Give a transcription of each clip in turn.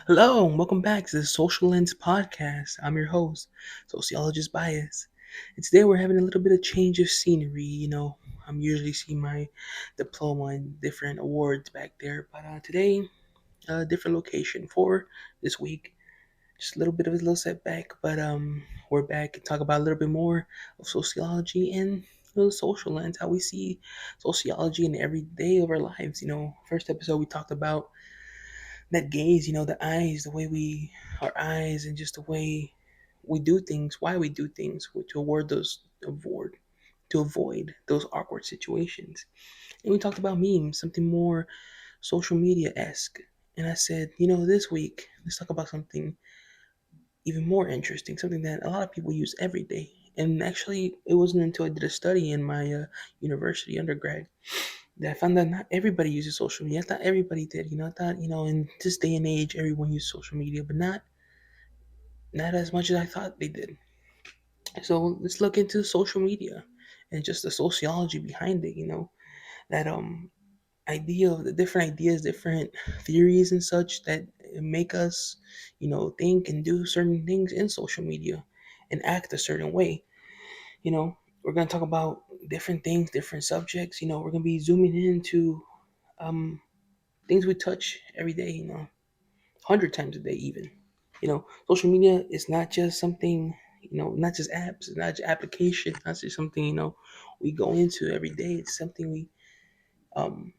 Hello, and welcome back to the Social Lens Podcast. I'm your host, Sociologist Bias. And today we're having a little bit of change of scenery. I'm usually seeing my diploma and different awards back there, but today, a different location for this week. Just a little bit of a little setback, but we're back and talk about a little bit more of sociology and the social lens, how we see sociology in every day of our lives. First episode we talked about that gaze, the eyes, the way our eyes, and just the way we do things, why we do things, to avoid those awkward situations. And we talked about memes, something more social media esque. And I said, this week, let's talk about something even more interesting, something that a lot of people use every day. And actually, it wasn't until I did a study in my university undergrad that I found that not everybody uses social media. I thought everybody did. I thought, in this day and age, everyone uses social media, but not as much as I thought they did. So let's look into social media and just the sociology behind it. That idea of the different ideas, different theories, and such that make us, think and do certain things in social media and act a certain way. You know, we're gonna talk about different things, different subjects. We're gonna be zooming into um things we touch every day, 100 times a day even. Social media is not just something, not just apps, it's not just application, not just something, we go into every day. It's something um,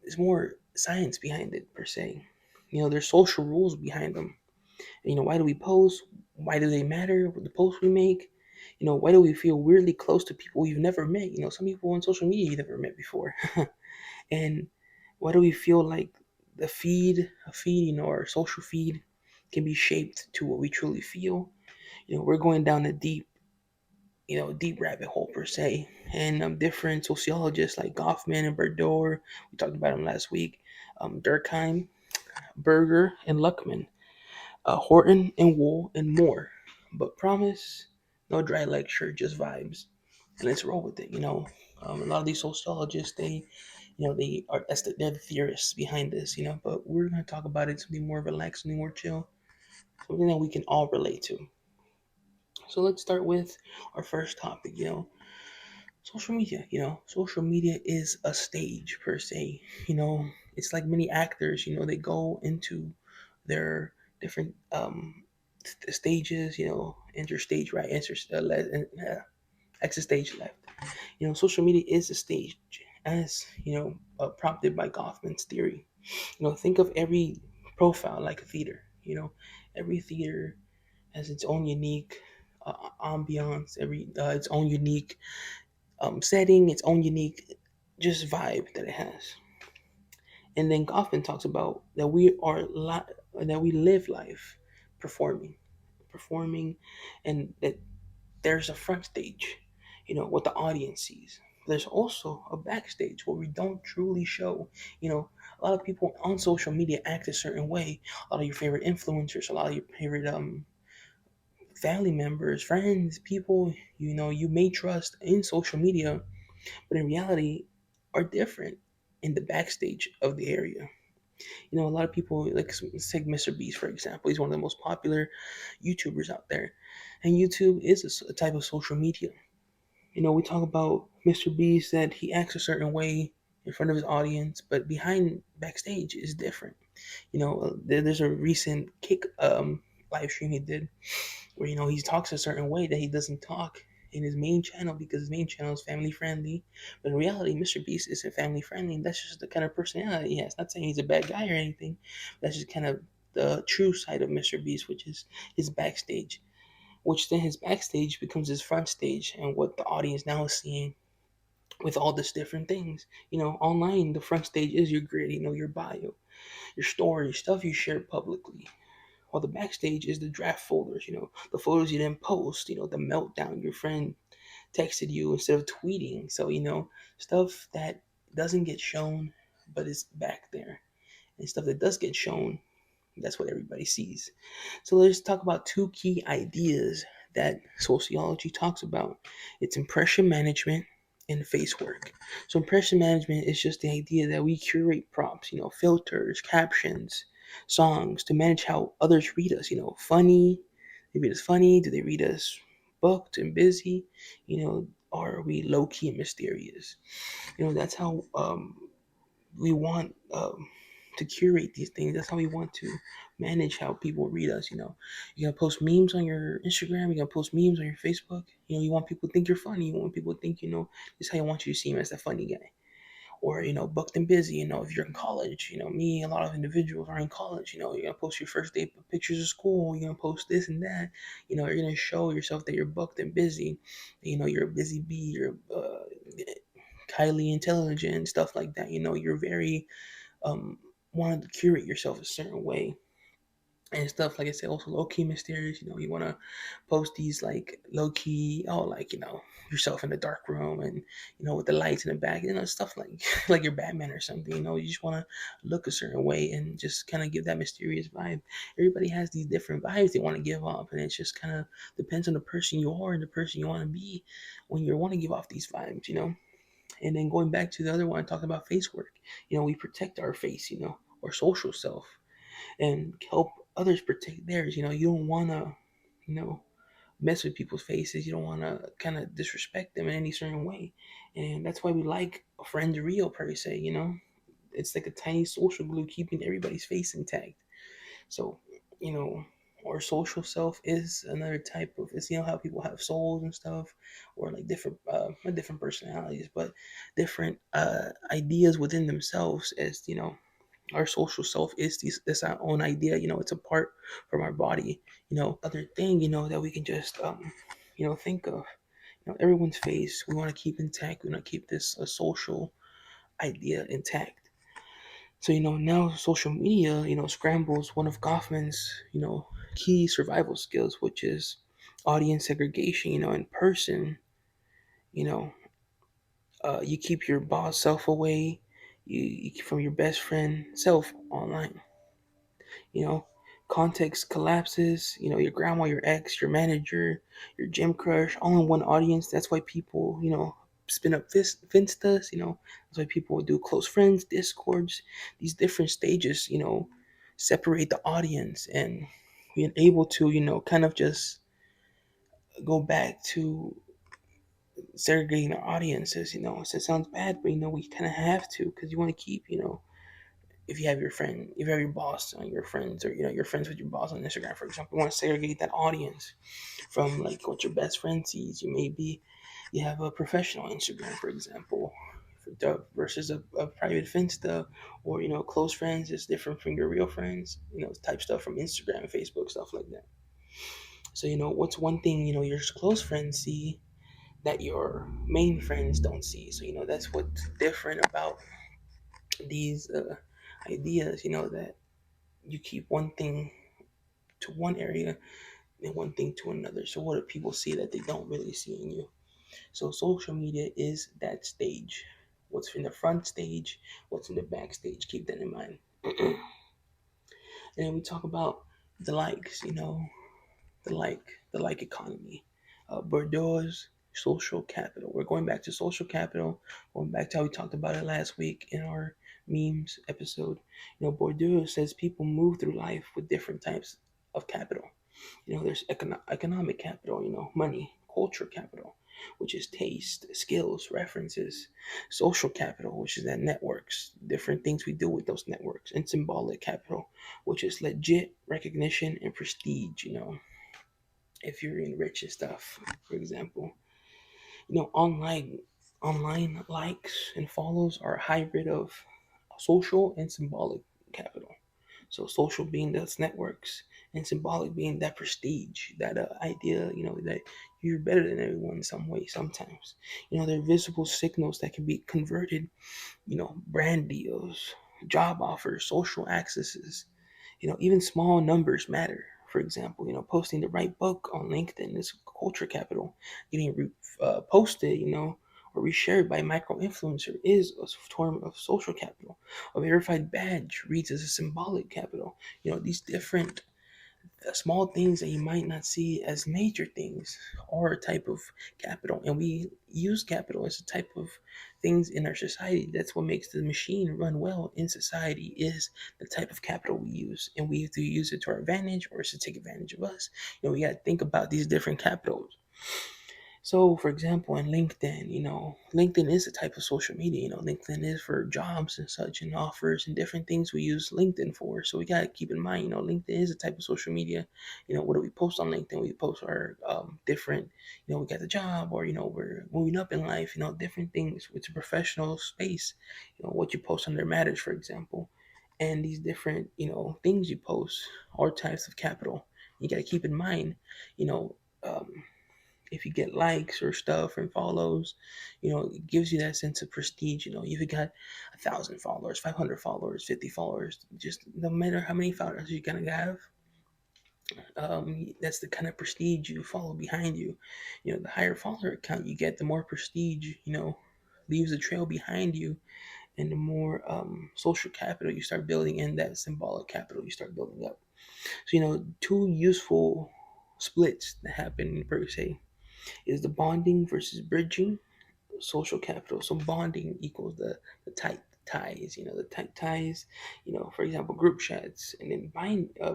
there's more science behind it per se. There's social rules behind them. Why do we post? Why do they matter? The posts we make? Why do we feel weirdly close to people we've never met? Some people on social media you've never met before. And why do we feel like a feed, our social feed can be shaped to what we truly feel? We're going down a deep rabbit hole per se. And different sociologists like Goffman and Berdor, we talked about them last week, Durkheim, Berger, and Luckman, Horton and Wool, and more. But promise, no dry lecture, just vibes. And let's roll with it. A lot of these sociologists, they're the theorists behind this. But we're gonna talk about it something more relaxed, something more chill, something that we can all relate to. So let's start with our first topic. Social media. Social media is a stage per se. It's like many actors. They go into their different stages. Enter stage right, exit stage left. Social media is a stage, as prompted by Goffman's theory. Think of every profile like a theater. Every theater has its own unique ambiance, its own unique setting, its own unique just vibe that it has. And then Goffman talks about that that we live life performing, performing, and that there's a front stage, what the audience sees. There's also a backstage where we don't truly show. A lot of people on social media act a certain way. A lot of your favorite influencers, a lot of your favorite family members, friends, people you may trust in social media, but in reality are different in the backstage of the area. A lot of people, like, let's take Mr. Beast for example. He's one of the most popular YouTubers out there, and YouTube is a type of social media. We talk about Mr. Beast that he acts a certain way in front of his audience, but behind backstage is different. There's a recent kick live stream he did where he talks a certain way that he doesn't talk in his main channel, because his main channel is family friendly. But in reality, Mr. Beast isn't family friendly. That's just the kind of personality he has. Not saying he's a bad guy or anything. That's just kind of the true side of Mr. Beast, which is his backstage. Which then his backstage becomes his front stage, and what the audience now is seeing with all these different things. Online, the front stage is your grid. Your bio, your story, stuff you share publicly, while the backstage is the draft folders, the photos you didn't post, the meltdown your friend texted you instead of tweeting. So, stuff that doesn't get shown but is back there. And stuff that does get shown, that's what everybody sees. So let's talk about two key ideas that sociology talks about. It's impression management and face work. So impression management is just the idea that we curate prompts, filters, captions, songs, to manage how others read us. Funny, they read us funny. Do they read us booked and busy? Or are we low key and mysterious? That's how we want to curate these things. That's how we want to manage how people read us. You're gonna post memes on your Instagram. You're gonna post memes on your Facebook. You want people to think you're funny. You want people to think this is how you want you to seem as that funny guy. Or booked and busy. If you're in college, me, a lot of individuals are in college. You're gonna post your first day pictures of school. You're gonna post this and that. You're gonna show yourself that you're booked and busy. You're a busy bee. You're highly intelligent, stuff like that. You're very um wanted to curate yourself a certain way and stuff. Like I said, also low key mysterious. You want to post these like low key, oh, like yourself in the dark room, and with the lights in the back, stuff like like you're Batman or something. You just want to look a certain way and just kind of give that mysterious vibe. Everybody has these different vibes they want to give off, and it just kind of depends on the person you are and the person you want to be when you want to give off these vibes. And then going back to the other one, talking about face work, we protect our face, our social self, and help others protect theirs. You don't want to, you know, mess with people's faces. You don't want to kind of disrespect them in any certain way. And that's why we like a friend's real per se. It's like a tiny social glue keeping everybody's face intact. So, you know, our social self is another type of, it's how people have souls and stuff, or like different not different personalities, but different ideas within themselves. As our social self is this our own idea. It's apart from our body. Other thing that we can just think of. Everyone's face we want to keep intact. We want to keep this social idea intact. So now social media scrambles one of Goffman's key survival skills, which is audience segregation. In person, you know you keep your boss self away, from your best friend self online. you know Context collapses. Your grandma, your ex, your manager, your gym crush, all in one audience. That's why people spin up finstas. That's why people do close friends discords. These different stages separate the audience, and being able to kind of just go back to segregating our audiences. So it sounds bad, but we kind of have to, because you want to keep if you have your friend, if you have your boss on your friends, or you're friends with your boss on Instagram, for example, you want to segregate that audience from like what your best friend sees. You have a professional Instagram, for example, versus a private Finsta, or close friends is different from your real friends. Type stuff from Instagram, Facebook, stuff like that. So what's one thing your close friends see that your main friends don't see. So that's what's different about these ideas. That you keep one thing to one area and one thing to another. So what do people see that they don't really see in you? So social media is that stage. What's in the front stage, what's in the backstage. Keep that in mind. And then we talk about the likes, the like economy. Bordeaux's social capital. We're going back to social capital, going back to how we talked about it last week in our memes episode. Bordeaux says people move through life with different types of capital. There's economic capital, money, culture capital, which is taste, skills, references, social capital, which is that networks, different things we do with those networks, and symbolic capital, which is legit recognition and prestige. If you're in rich and stuff, for example. Online likes and follows are a hybrid of social and symbolic capital. So social being those networks, and symbolic being that prestige, that idea, that you're better than everyone in some way. Sometimes, they're visible signals that can be converted. Brand deals, job offers, social accesses. Even small numbers matter. For example, posting the right book on LinkedIn is culture capital. Getting posted, or reshared by micro influencer is a form of social capital. A verified badge reads as a symbolic capital. These different Small things that you might not see as major things are a type of capital, and we use capital as a type of things in our society. That's what makes the machine run well in society, is the type of capital we use, and we have to use it to our advantage or to take advantage of us. We got to think about these different capitals. So, for example, in LinkedIn, LinkedIn is a type of social media. LinkedIn is for jobs and such, and offers and different things we use LinkedIn for. So we gotta keep in mind, LinkedIn is a type of social media. What do we post on LinkedIn? We post our different, we got the job, or we're moving up in life. Different things. It's a professional space. What you post on there matters, for example, and these different, things you post are types of capital. You gotta keep in mind, you know. If you get likes or stuff and follows, it gives you that sense of prestige. If you got 1,000 followers, 500 followers, 50 followers, just no matter how many followers you're gonna have, that's the kind of prestige you follow behind you. The higher follower count you get, the more prestige, leaves a trail behind you, and the more social capital you start building, and that symbolic capital you start building up. So, two useful splits that happen per se is the bonding versus bridging social capital. So bonding equals the tight ties, the tight ties, for example, group chats, and then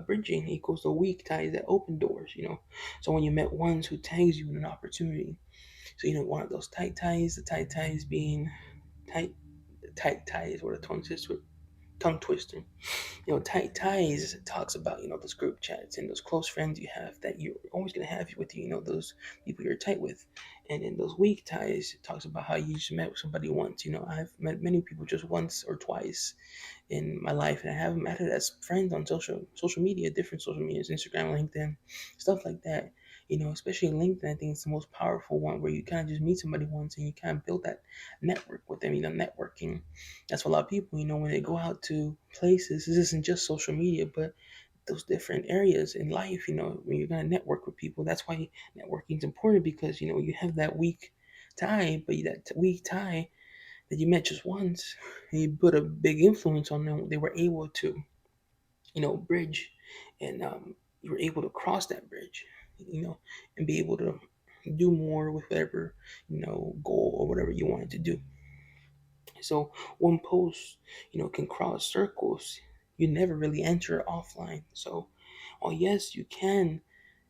bridging equals the weak ties that open doors. So when you met ones who tags you in an opportunity, so one of those tight ties, the tight ties being tight, tight ties, or the tongue twister. Tight ties talks about, those group chats and those close friends you have that you're always going to have with you, those people you're tight with. And in those weak ties, it talks about how you just met with somebody once. I've met many people just once or twice in my life, and I have them added as friends on social media, different social medias, Instagram, LinkedIn, stuff like that. Especially LinkedIn, I think it's the most powerful one, where you kind of just meet somebody once and you kind of build that network with them. Networking. That's what a lot of people, when they go out to places, this isn't just social media, but those different areas in life, when you're gonna network with people. That's why networking is important, because you have that weak tie, but that weak tie that you met just once, and you put a big influence on them. They were able to, bridge, and you were able to cross that bridge, and be able to do more with whatever goal or whatever you wanted to do. So one post, can cross circles. You never really enter offline. So, oh yes, you can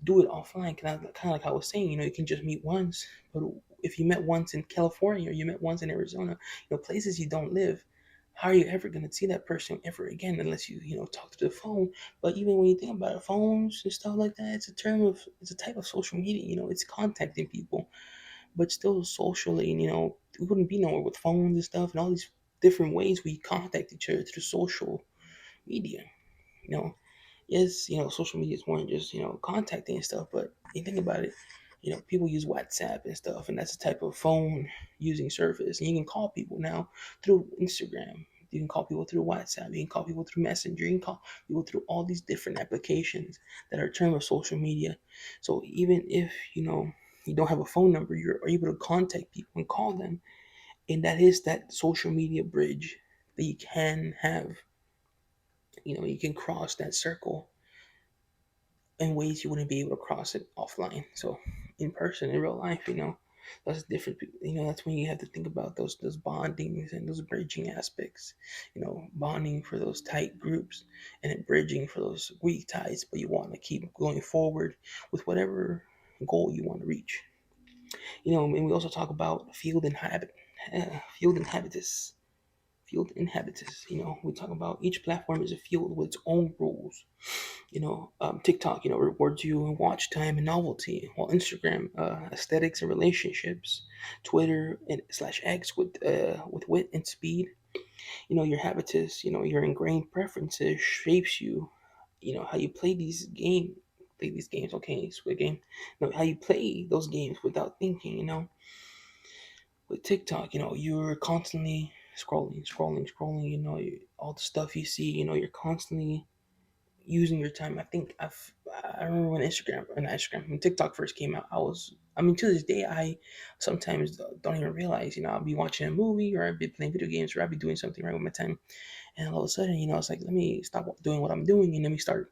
do it offline. Kind of like I was saying, you can just meet once. But if you met once in California, or you met once in Arizona, places you don't live, how are you ever going to see that person ever again, unless you talk to the phone? But even when you think about it, phones and stuff like that, it's a type of social media. It's contacting people, but still socially. And we wouldn't be nowhere with phones and stuff, and all these different ways we contact each other through social media. You know, yes, social media is more than just contacting and stuff. But you think about it, people use WhatsApp and stuff, and that's a type of phone using service. And you can call people now through Instagram. You can call people through WhatsApp. You can call people through Messenger. You can call people through all these different applications that are a term of social media. So even if you don't have a phone number, you're able to contact people and call them, and that is that social media bridge that you can have. You can cross that circle in ways you wouldn't be able to cross it offline. So in person, in real life, that's different. That's when you have to think about those bondings and those bridging aspects. Bonding for those tight groups, and then bridging for those weak ties. But you want to keep going forward with whatever goal you want to reach. And we also talk about field and habitus. Field and habitus. We talk about each platform is a field with its own rules. TikTok, rewards you in watch time and novelty, while Instagram, aesthetics and relationships, Twitter and slash X with wit and speed. Your habitus, your ingrained preferences shapes you. How you play these games. Okay, Squid Game. How you play those games without thinking. With TikTok, you're constantly scrolling. All the stuff you see. You're constantly using your time. I remember when when TikTok first came out, I mean, to this day, I sometimes don't even realize, I'll be watching a movie, or I'll be playing video games, or I'll be doing something right with my time. And all of a sudden, it's like, let me stop doing what I'm doing, and let me start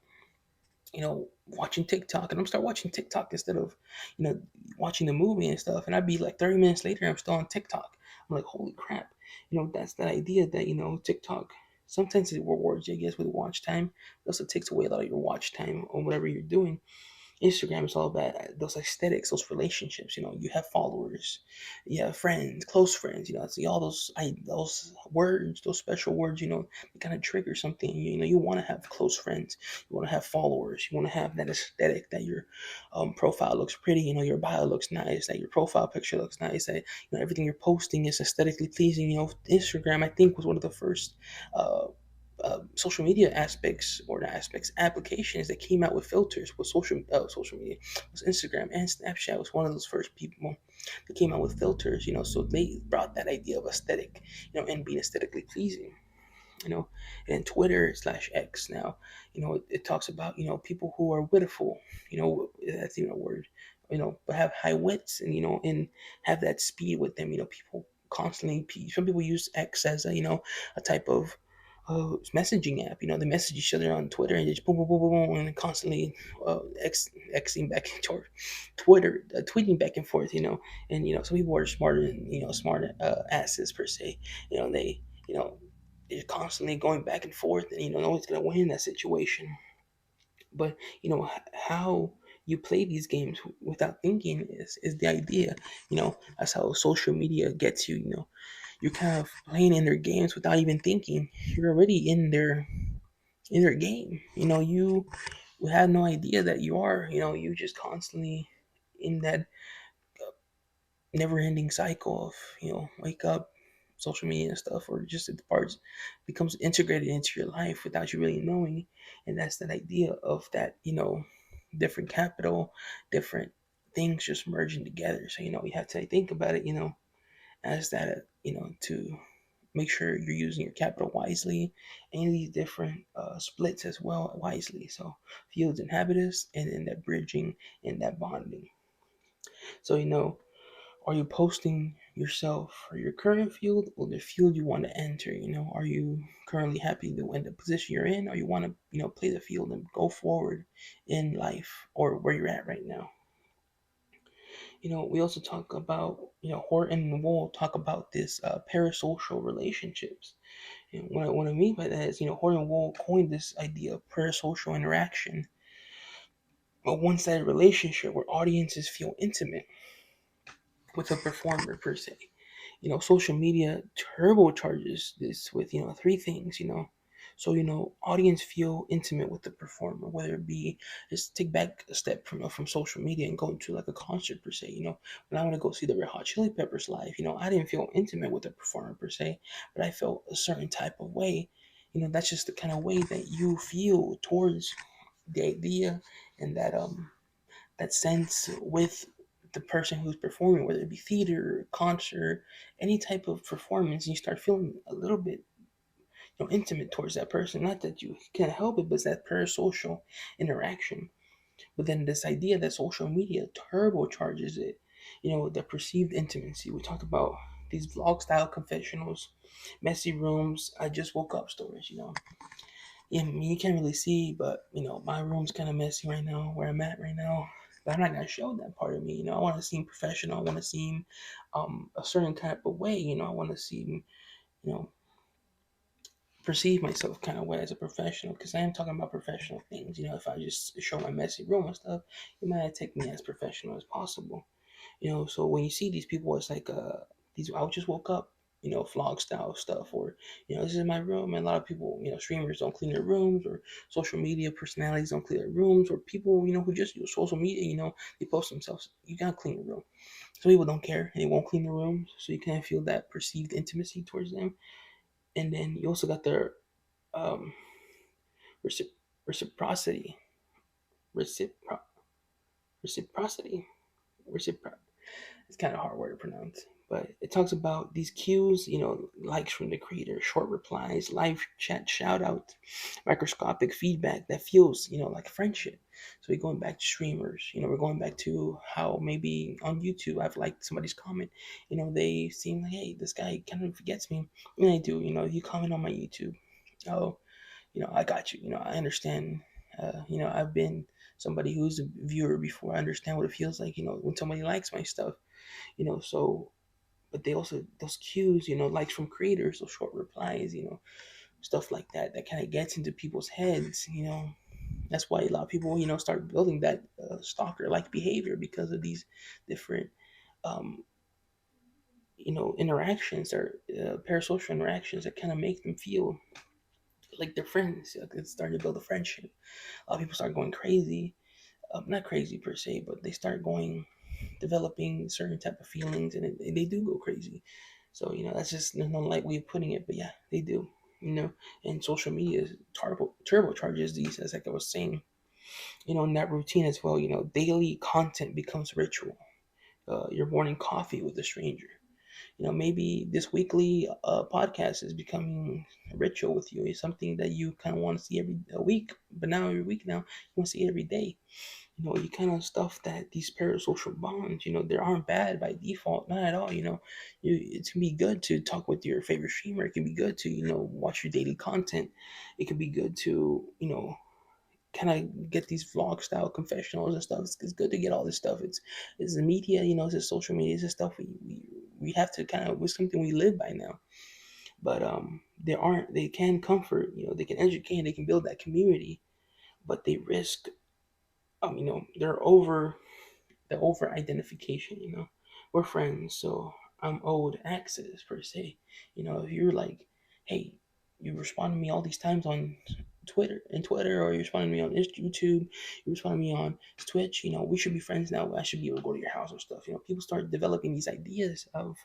watching TikTok, and I'm start watching TikTok instead of, you know, watching the movie and stuff. And I'd be like 30 minutes later, I'm still on TikTok. I'm like, holy crap. That's that idea that, TikTok sometimes it rewards you, I guess, with watch time. It also takes away a lot of your watch time on whatever you're doing. Instagram is all about those aesthetics, those relationships. You have followers, you have friends, close friends. See all those words, those special words. They kind of trigger something. You want to have close friends, you want to have followers, you want to have that aesthetic that your profile looks pretty. Your bio looks nice, that your profile picture looks nice, that everything you're posting is aesthetically pleasing. Instagram, I think, was one of the first. Social media aspects, or not aspects, applications that came out with filters with social media. It was Instagram, and Snapchat was one of those first people that came out with filters. So they brought that idea of aesthetic, and being aesthetically pleasing. And Twitter slash X now, it talks about, people who are wittiful, that's even a word, but have high wits, and have that speed with them. People constantly, some people use X as a type of messaging app. They message each other on Twitter, and just boom, boom, boom, boom, boom, and constantly Xing back and forth, Twitter, tweeting back and forth. And some people are smarter than smart asses per se. They you know you're constantly going back and forth, and no one's gonna win in that situation. But how you play these games without thinking is the idea. That's how social media gets you. You're kind of playing in their games without even thinking. You're already in their game. You have no idea that you are. You just constantly in that never-ending cycle of wake up, social media and stuff, or just the parts becomes integrated into your life without you really knowing. And that's that idea of that different capital, different things just merging together. So you have to think about it, as that to make sure you're using your capital wisely, and these different splits as well wisely. So fields and habitus, and then that bridging and that bonding. So are you posting yourself for your current field or the field you want to enter? Are you currently happy to in the position you're in, or you want to, play the field and go forward in life, or where you're at right now? We also talk about, Horton and Wool talk about this parasocial relationships. And what I mean by that is, Horton and Wool coined this idea of parasocial interaction, a one-sided relationship where audiences feel intimate with a performer per se. Social media turbocharges this with three things. So audience feel intimate with the performer, whether it be, just take back a step from social media and go into like a concert per se. When I want to go see the Red Hot Chili Peppers live, I didn't feel intimate with the performer per se, but I felt a certain type of way. That's just the kind of way that you feel towards the idea, and that sense with the person who's performing, whether it be theater, concert, any type of performance. And you start feeling a little bit, intimate towards that person. Not that you can't help it, but it's that parasocial interaction. But then this idea that social media turbocharges it, the perceived intimacy. We talked about these vlog style confessionals, messy rooms, I just woke up stories. Yeah, I mean, you can't really see, but my room's kind of messy right now, where I'm at right now. But I'm not gonna show that part of me. I want to seem professional. I want to seem a certain type of way. I want to seem, you know, perceive myself kind of way as a professional, because I am talking about professional things. If I just show my messy room and stuff, you might not take me as professional as possible. So when you see these people, it's like these I just woke up, vlog style stuff, or this is my room. And a lot of people, streamers don't clean their rooms, or social media personalities don't clean their rooms, or people who just use social media, they post themselves. You gotta clean your room. Some people don't care and they won't clean their rooms, so you kind of feel that perceived intimacy towards them. And then you also got their um recip- reciprocity, recipro- reciprocity, recipro- It's kind of a hard word to pronounce, but it talks about these cues, likes from the creator, short replies, live chat shout out, microscopic feedback that feels, like friendship. So we're going back to streamers, we're going back to how maybe on YouTube I've liked somebody's comment, they seem like, hey, this guy kind of forgets me. And I do, you comment on my YouTube. Oh, I got you. I understand I've been somebody who's a viewer before. I understand what it feels like, when somebody likes my stuff, so, but they also, those cues, likes from creators, those short replies, stuff like that, that kind of gets into people's heads, That's why a lot of people, start building that stalker like behavior because of these different, um, interactions or parasocial interactions that kind of make them feel like they're friends. Like it's starting to build a friendship. A lot of people start going crazy, not crazy per se, but they start going, developing certain type of feelings, and they do go crazy. So that's just, there's no light way of putting it, but yeah, they do. And social media turbocharges these, as like I was saying. In that routine as well. Daily content becomes ritual. Your morning coffee with a stranger. Maybe this weekly podcast is becoming a ritual with you. It's something that you kind of want to see every a week, but now every week now you want to see it every day. You kind of stuff that these parasocial bonds. They aren't bad by default, not at all. It can be good to talk with your favorite streamer. It can be good to watch your daily content. It can be good to kind of get these vlog style confessionals and stuff. It's good to get all this stuff. It's the media, it's the social media, it's the stuff we have to kind of, it's something we live by now. But they can comfort, they can educate, they can build that community, but they risk, they're over the over identification. We're friends, so I'm owed access per se. If you're like, hey, you respond to me all these times on Twitter, or you respond to me on YouTube, you respond to me on Twitch, we should be friends now. I should be able to go to your house or stuff. People start developing these ideas of,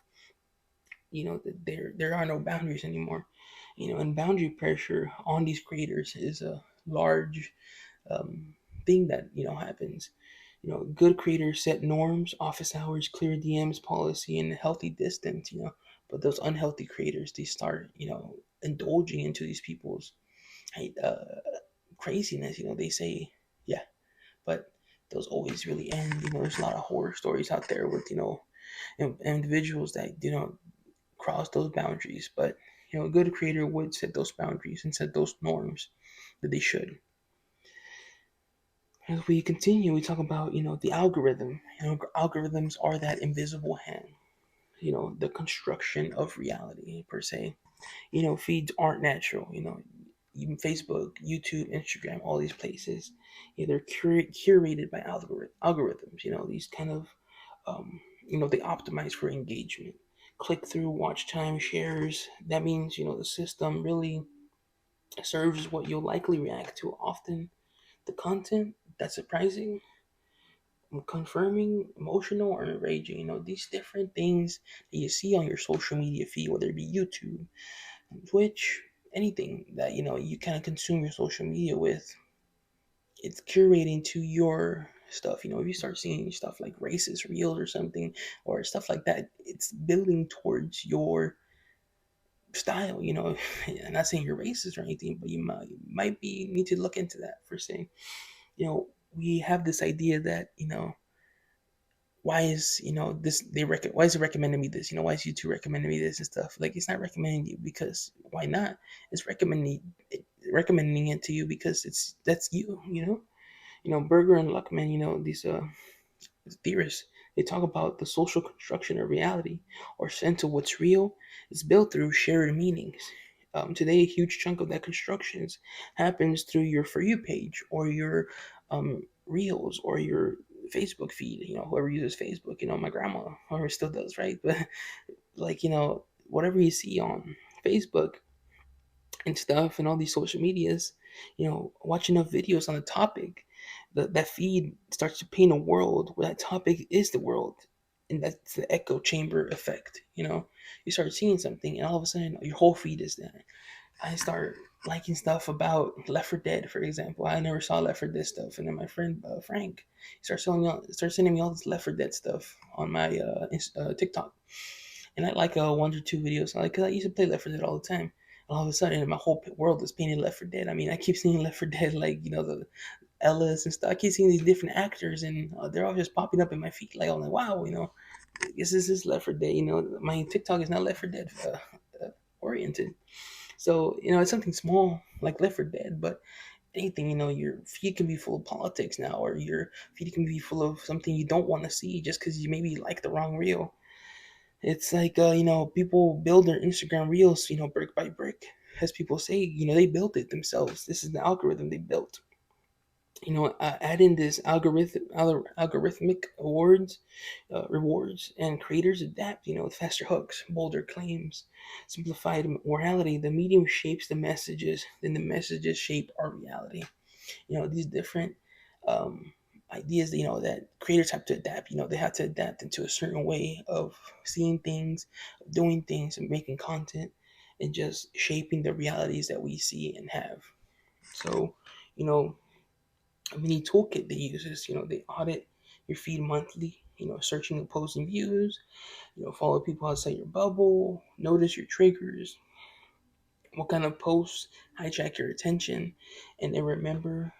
that there are no boundaries anymore. And boundary pressure on these creators is a large um, thing that happens. Good creators set norms, office hours, clear DMs policy, and healthy distance. But those unhealthy creators, they start indulging into these people's craziness. They say, yeah, but those always really end. There's a lot of horror stories out there with individuals that cross those boundaries. But a good creator would set those boundaries and set those norms that they should. As we continue, we talk about the algorithm. Algorithms are that invisible hand. The construction of reality per se. Feeds aren't natural. Even Facebook, YouTube, Instagram, all these places, they're curated by algorithms. These kind of, they optimize for engagement, click through, watch time, shares. That means the system really serves what you'll likely react to. Often the content that's surprising, confirming, emotional, or enraging. These different things that you see on your social media feed, whether it be YouTube, Twitch, anything that you kind of consume your social media with, it's curating to your stuff. If you start seeing stuff like racist reels or something, or stuff like that, it's building towards your style. I'm not saying you're racist or anything, but you might be need to look into that for saying, we have this idea that why is this why is it recommending me this, why is YouTube recommending me this and stuff. Like, it's not recommending you because why not. It's recommending it to you because that's you. Berger and Luckman, these theorists, they talk about the social construction of reality, or sense of what's real, is built through shared meanings. Today, a huge chunk of that constructions happens through your For You page, or your Reels, or your Facebook feed. Whoever uses Facebook, my grandma, whoever still does, right? But like, whatever you see on Facebook and stuff, and all these social medias, watch enough videos on a topic, that feed starts to paint a world where that topic is the world. And that's the echo chamber effect. You start seeing something, and all of a sudden your whole feed is that. I start liking stuff about Left 4 Dead, for example. I never saw Left 4 Dead stuff, and then my friend Frank starts sending me all this Left 4 Dead stuff on my TikTok. And I like one or two videos. Cause I used to play Left 4 Dead all the time. And all of a sudden, my whole world is painted Left 4 Dead. I mean, I keep seeing Left 4 Dead, like the Ellis and stuff. I keep seeing these different actors, and they're all just popping up in my feed. Like, I'm like, wow, I guess this is Left 4 Dead. My TikTok is not Left 4 Dead oriented. So it's something small like Left 4 Dead, but anything. Your feed can be full of politics now, or your feed can be full of something you don't want to see just because you maybe like the wrong reel. It's like people build their Instagram reels, brick by brick, as people say. They built it themselves. This is the algorithm they built. Add in this algorithmic rewards, and creators adapt. With faster hooks, bolder claims, simplified morality. The medium shapes the messages, then the messages shape our reality. These different um, ideas. That creators have to adapt. They have to adapt into a certain way of seeing things, doing things, and making content, and just shaping the realities that we see and have. So, you know a mini toolkit they use is, they audit your feed monthly, searching and posting views, follow people outside your bubble, notice your triggers, what kind of posts hijack your attention, and then remember,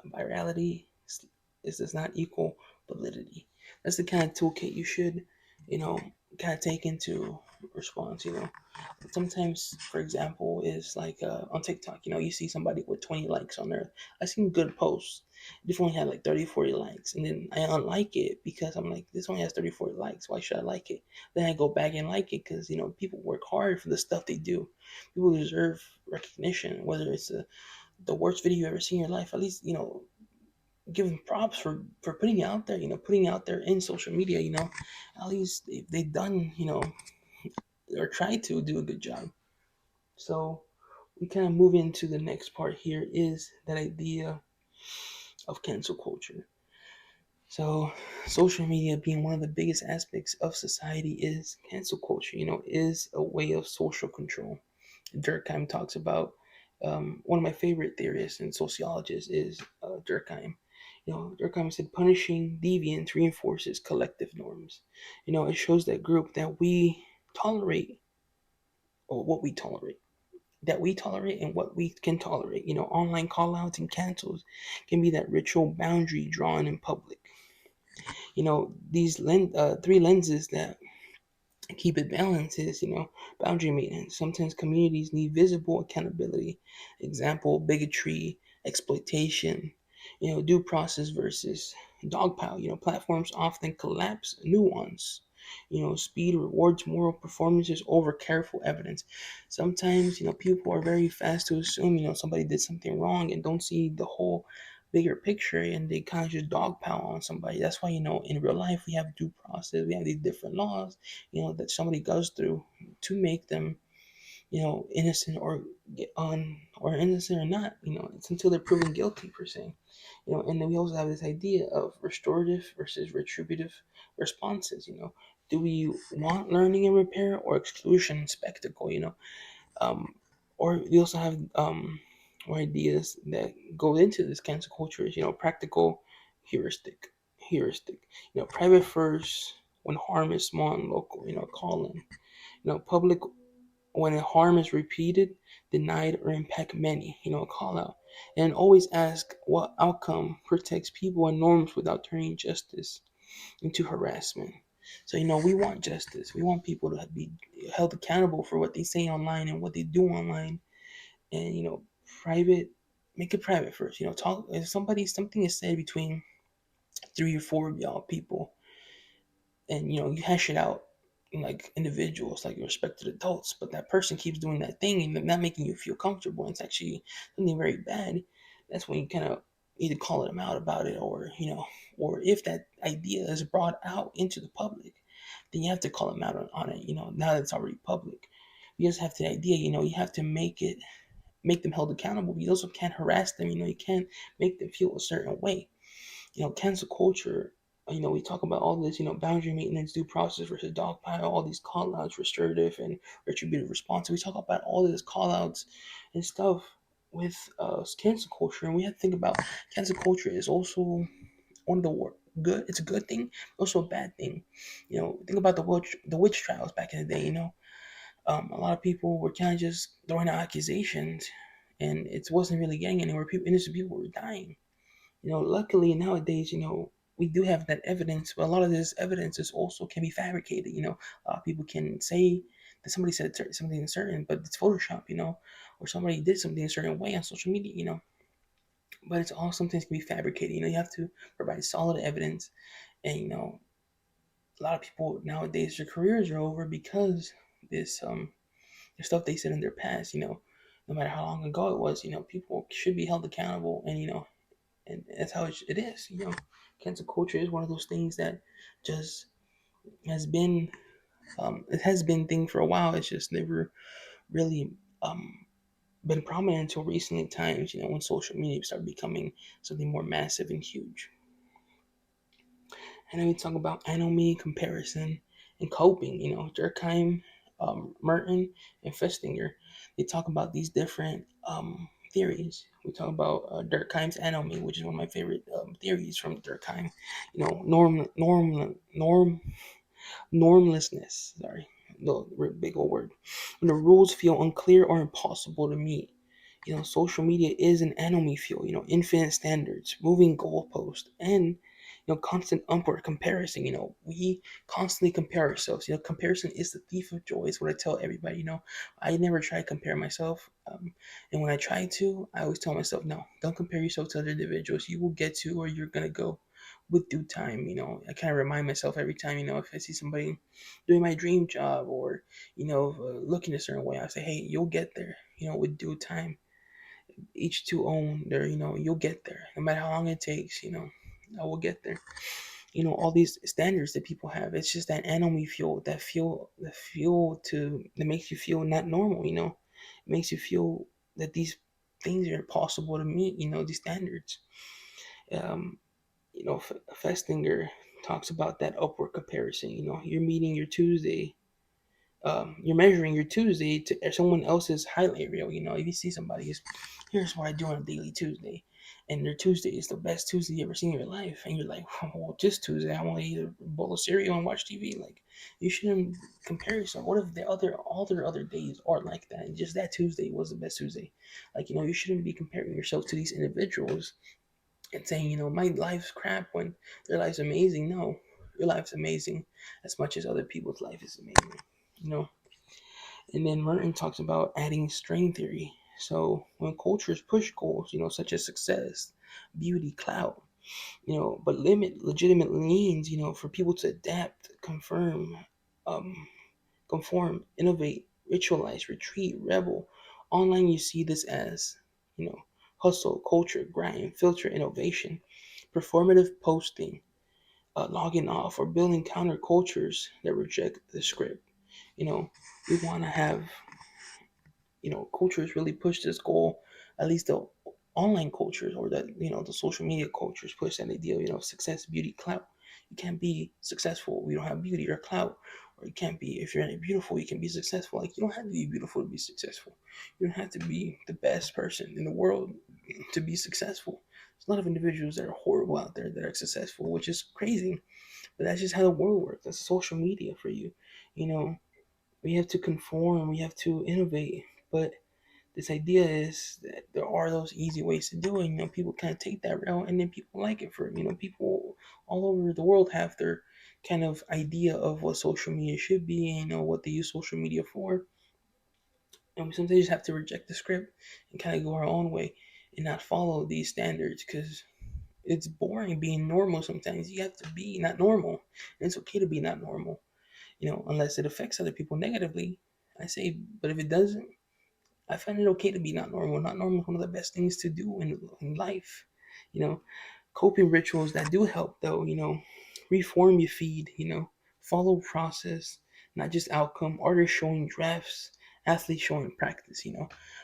virality does not equal validity. That's the kind of toolkit you should, you know, kind of take into response. Sometimes, for example, is like on TikTok. You see somebody with 20 likes on there. I seen good posts. This only had like 30, 40 likes, and then I unlike it because I'm like, this only has 30, 40 likes. Why should I like it? Then I go back and like it because people work hard for the stuff they do. People deserve recognition, whether it's the worst video you ever seen in your life. At least give them props for putting it out there. Putting it out there in social media. At least they've done or tried to do a good job. So we kind of move into the next part here is that idea of cancel culture. So social media being one of the biggest aspects of society is cancel culture, is a way of social control. Durkheim talks about one of my favorite theorists and sociologists is Durkheim. Durkheim said punishing deviance reinforces collective norms. It shows that group that we tolerate or what we tolerate that we tolerate and what we can tolerate. Online call outs and cancels can be that ritual boundary drawn in public. These three lenses that keep it balanced is, boundary maintenance. Sometimes communities need visible accountability. Example, bigotry, exploitation, due process versus dogpile. Platforms often collapse nuance. Speed rewards moral performances over careful evidence. Sometimes, people are very fast to assume, somebody did something wrong and don't see the whole bigger picture, and they kind of just dogpile on somebody. That's why, in real life, we have due process, we have these different laws, that somebody goes through to make them, innocent or get on or innocent or not. It's until they're proven guilty per se. And then we also have this idea of restorative versus retributive responses. Do we want learning and repair or exclusion and spectacle? Um, or we also have or ideas that go into this cancel culture is, practical heuristic. Heuristic. Private first when harm is small and local, call in. Public when harm is repeated, denied, or impact many, call out. And always ask what outcome protects people and norms without turning justice into harassment. So, we want justice. We want people to be held accountable for what they say online and what they do online. And, private, make it private first. Talk, if something is said between three or four of y'all people, and you hash it out like individuals, like respected adults, but that person keeps doing that thing and not making you feel comfortable, and it's actually something very bad. That's when you kind of either call them out about it, or or if that idea is brought out into the public, then you have to call them out on it. Now that it's already public, you just have the idea. You have to make them held accountable. You also can't harass them. You can't make them feel a certain way. Cancel culture, we talk about all this, boundary maintenance, due process versus dogpile, all these call outs, restorative and retributive response. We talk about all this call outs and stuff with cancel culture. And we have to think about cancel culture is also one of the good, it's a good thing, also a bad thing. Think about the witch trials back in the day, a lot of people were kind of just throwing out accusations and it wasn't really getting anywhere. Innocent people were dying. Luckily nowadays, we do have that evidence, but a lot of this evidence is also can be fabricated. People can say that somebody said something certain, but it's Photoshop, or somebody did something a certain way on social media. but it's all sometimes can be fabricated. You have to provide solid evidence, and a lot of people nowadays their careers are over because this the stuff they said in their past. No matter how long ago it was, people should be held accountable, and and that's how it is. Cancel culture is one of those things that just has been it has been thing for a while. It's just never really been prominent until recently times. When social media started becoming something more massive and huge. And then we talk about anomie, comparison, and coping. Durkheim, Merton, and Festinger. They talk about these different theories. We talk about Durkheim's anomie, which is one of my favorite theories from Durkheim. Normlessness. Sorry, no big old word. When the rules feel unclear or impossible to meet. Social media is an enemy fuel. Infinite standards, moving goalposts, and constant upward comparison. We constantly compare ourselves. Comparison is the thief of joy. Is what I tell everybody. I never try to compare myself, and when I try to, I always tell myself, no, don't compare yourself to other individuals. You will get to where you're gonna go with due time. I kind of remind myself every time. If I see somebody doing my dream job or looking a certain way, I say, hey, you'll get there. With due time, each to own there. You'll get there no matter how long it takes. I will get there. All these standards that people have, it's just that enemy fuel, the fuel that makes you feel not normal. It makes you feel that these things are impossible to meet. These standards. um Festinger talks about that upward comparison. You're meeting your Tuesday. You're measuring your Tuesday to someone else's highlight reel. If you see somebody's, here's what I do on a daily Tuesday, and their Tuesday is the best Tuesday you ever seen in your life, and you're like, well, just Tuesday, I want to eat a bowl of cereal and watch TV. Like, you shouldn't compare yourself. What if all their other days are like that, and just that Tuesday was the best Tuesday? Like, you shouldn't be comparing yourself to these individuals and saying, my life's crap when their life's amazing. No, your life's amazing as much as other people's life is amazing. You know, and then Merton talks about adding strain theory. So when cultures push goals, such as success, beauty, clout, but limit legitimate means, for people to adapt, um, conform, innovate, ritualize, retreat, rebel. Online, you see this as, hustle, culture, grind, filter, innovation, performative posting, logging off, or building countercultures that reject the script. You know, we want to have cultures really push this goal, at least the online cultures or the social media cultures push that idea, success, beauty, clout. You can't be successful if you don't have beauty or clout, or you can't be, if you're not beautiful, you can be successful. Like, you don't have to be beautiful to be successful. You don't have to be the best person in the world to be successful. There's a lot of individuals that are horrible out there that are successful, which is crazy, but that's just how the world works. That's social media for you. You know, we have to conform, we have to innovate, but this idea is that there are those easy ways to do it. People kind of take that route, and then people like it for it. People all over the world have their kind of idea of what social media should be, and what they use social media for. And we sometimes just have to reject the script and kind of go our own way and not follow these standards because it's boring being normal. Sometimes you have to be not normal, and it's okay to be not normal. Unless it affects other people negatively. I say, but if it doesn't, I find it okay to be not normal. Not normal is one of the best things to do in life. You know, Coping rituals that do help though, reform your feed, follow process, not just outcome. Artists showing drafts, athletes showing practice,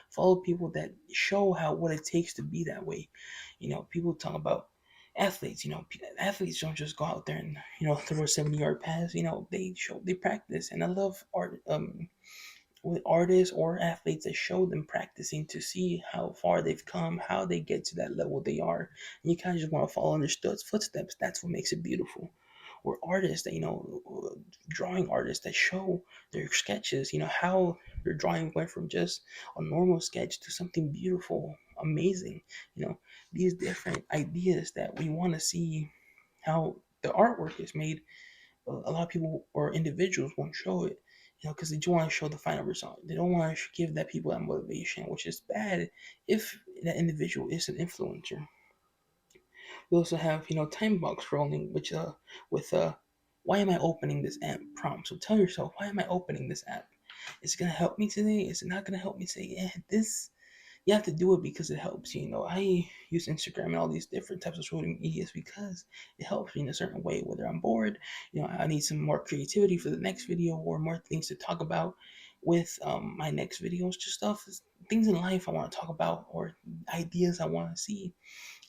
follow people that show how what it takes to be that way. People talk about athletes, athletes don't just go out there and, throw a 70-yard pass, they practice. And I love art, with artists or athletes that show them practicing to see how far they've come, how they get to that level they are. And you kind of just want to follow in their footsteps. That's what makes it beautiful. Or artists that, drawing artists that show their sketches, how their drawing went from just a normal sketch to something beautiful, amazing. These different ideas that we want to see how the artwork is made. A lot of people or individuals won't show it, because they just want to show the final result. They don't want to give that people that motivation, which is bad if that individual is an influencer. We also have, time box scrolling, which with why am I opening this app prompt? So tell yourself, why am I opening this app? Is it gonna help me today? Is it not gonna help me today? This you have to do it because it helps you. I use Instagram and all these different types of social medias because it helps me in a certain way. Whether I'm bored, I need some more creativity for the next video or more things to talk about with my next videos. Just stuff, things in life I want to talk about or ideas I want to see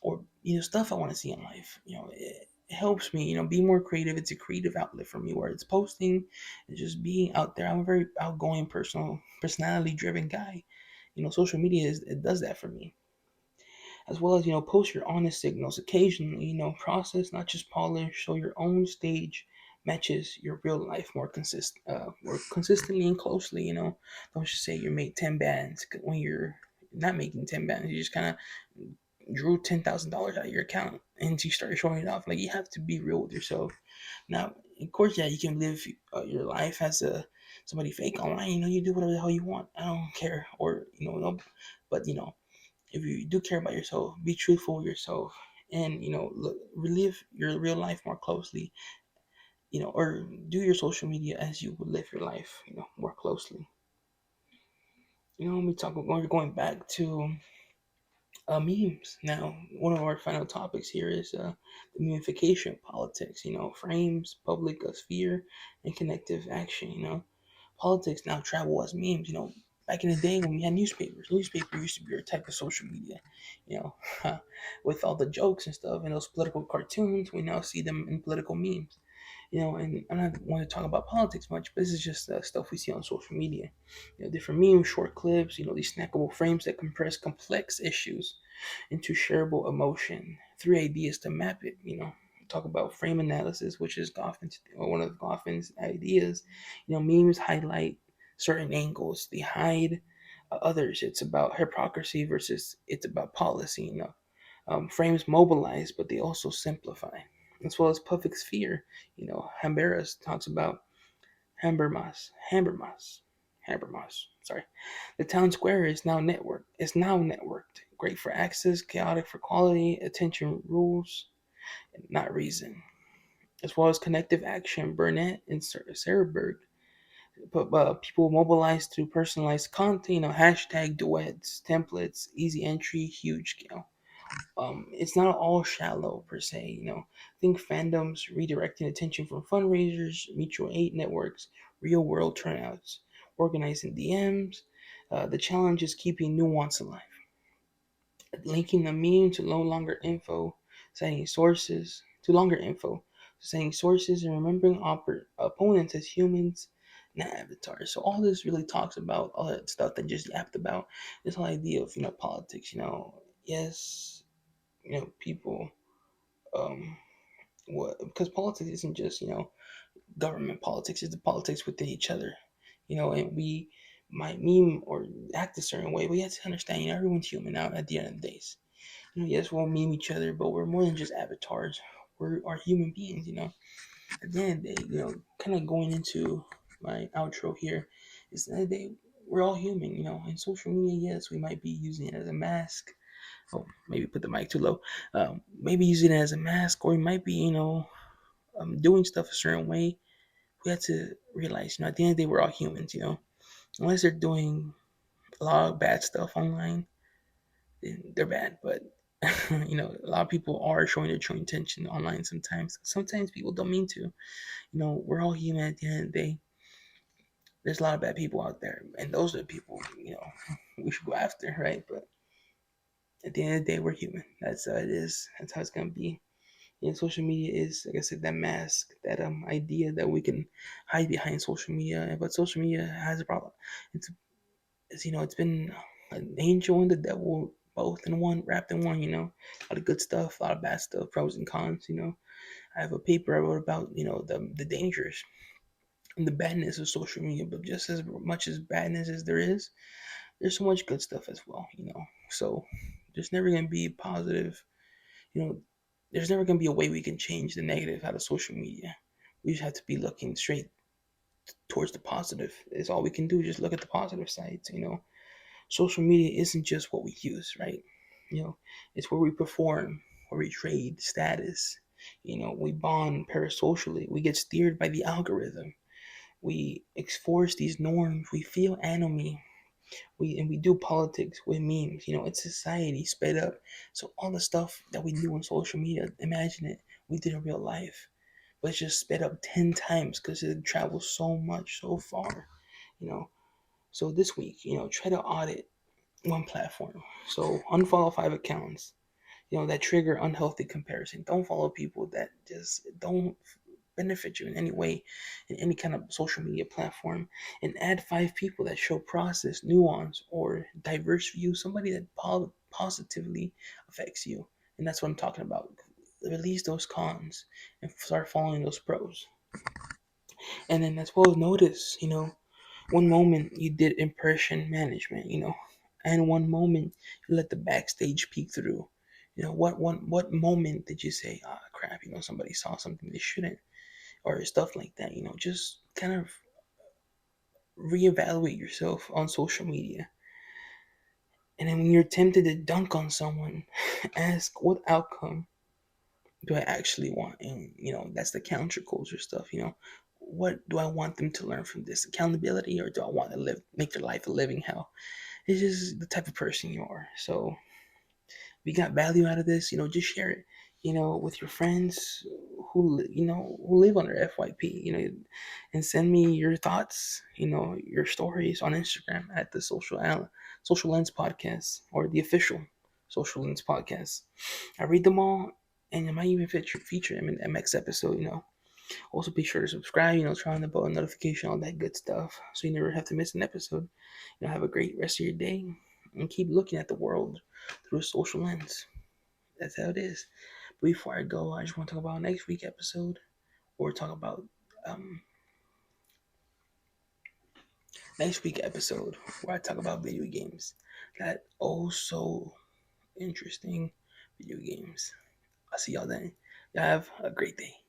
or stuff I want to see in life. It helps me, be more creative. It's a creative outlet for me where it's posting and just being out there. I'm a very outgoing, personality driven guy. Social media it does that for me. As well as, post your honest signals occasionally, process, not just polish, so your own stage matches your real life more consistently and closely. Don't just say you made 10 bands when you're not making 10 bands. You just kind of drew $10,000 out of your account and you start showing it off. Like, you have to be real with yourself. Now, of course, yeah, you can live your life as somebody fake online. You do whatever the hell you want. I don't care. Or no, but if you do care about yourself, be truthful with yourself, and relive your real life more closely. Or do your social media as you would live your life. More closely. We're going back to memes. Now, one of our final topics here is the memification of politics. Frames, public sphere, and connective action. Politics now travel as memes. Back in the day when we had newspapers, newspaper used to be our type of social media. You know, with all the jokes and stuff and those political cartoons, we now see them in political memes. And I'm not want to talk about politics much, but this is just stuff we see on social media. Different memes, short clips, these snackable frames that compress complex issues into shareable emotion. Three ideas to map it. Talk about frame analysis, which is one of Goffin's ideas. Memes highlight certain angles; they hide others. It's about hypocrisy versus it's about policy. Frames mobilize, but they also simplify, as well as public sphere. Hamberas talks about Habermas. Sorry, the town square is now networked. Great for access, chaotic for quality. Attention rules, not reason. As well as connective action, Burnett and Sarberg. But people mobilize through personalized content. Hashtag duets, templates, easy entry, huge scale. It's not all shallow per se. Think fandoms redirecting attention from fundraisers, mutual aid networks, real world turnouts, organizing DMs. The challenge is keeping nuance alive, linking the meme to no longer info, citing sources to longer info, citing sources and remembering opponents as humans, not avatars. So all this really talks about all that stuff that just yapped about this whole idea of politics. Yes, people um what because politics isn't just government politics, it's the politics within each other. And we might meme or act a certain way, but you have to understand, everyone's human out at the end of the days. Yes, we'll meme each other, but we're more than just avatars. We are human beings. At the end of the day, kind of going into my outro here, is the end of the day, we're all human. In social media, yes, we might be using it as a mask. Oh, maybe put the mic too low. Maybe using it as a mask, or we might be, doing stuff a certain way. We have to realize, at the end of the day, we're all humans. Unless they're doing a lot of bad stuff online, then they're bad. But a lot of people are showing their true intention online sometimes. Sometimes people don't mean to. We're all human at the end of the day. There's a lot of bad people out there, and those are the people we should go after, right? But at the end of the day, we're human. That's how it is. That's how it's gonna be. Social media is, like I said, that mask, that idea that we can hide behind social media. But social media has a problem. It's been an angel and the devil both in one, wrapped in one. A lot of good stuff, a lot of bad stuff, pros and cons. I have a paper I wrote about the dangers and the badness of social media. But just as much as badness as there is, there's so much good stuff as well. So there's never gonna be positive. you know, there's never going to be a way we can change the negative out of social media. We just have to be looking straight towards the positive. Is all we can do. Just look at the positive sides. Social media isn't just what we use, right? It's where we perform, where we trade status. We bond parasocially. We get steered by the algorithm. We enforce these norms. We feel enemy. We do politics with memes. It's society sped up. So all the stuff that we do on social media, imagine it, we did in real life, but it's just sped up 10 times because it travels so much, so far. You know. So this week, try to audit one platform. So unfollow 5 accounts, that trigger unhealthy comparison. Don't follow people that just don't benefit you in any way in any kind of social media platform, and add 5 people that show process, nuance, or diverse views, somebody that positively affects you. And that's what I'm talking about. Release those cons and start following those pros. And then as well as notice, one moment you did impression management, and one moment you let the backstage peek through. What moment did you say, ah, crap, somebody saw something they shouldn't, or stuff like that. Just kind of reevaluate yourself on social media. And then when you're tempted to dunk on someone, ask what outcome do I actually want? And that's the counterculture stuff. What do I want them to learn from this? Accountability, or do I want to make their life a living hell? It's just the type of person you are. So if you got value out of this, just share it, with your friends who live under FYP, and send me your thoughts, your stories on Instagram at the Social Lens Podcast, or the official Social Lens Podcast. I read them all, and I might even feature them in the MX episode. Also, be sure to subscribe. Turn on the bell notification, all that good stuff, so you never have to miss an episode. Have a great rest of your day, and keep looking at the world through a social lens. That's how it is. But before I go, I just want to talk about next week's episode, or talk about um, next week's episode where I talk about video games. Got oh so interesting video games. I'll see y'all then. Y'all have a great day.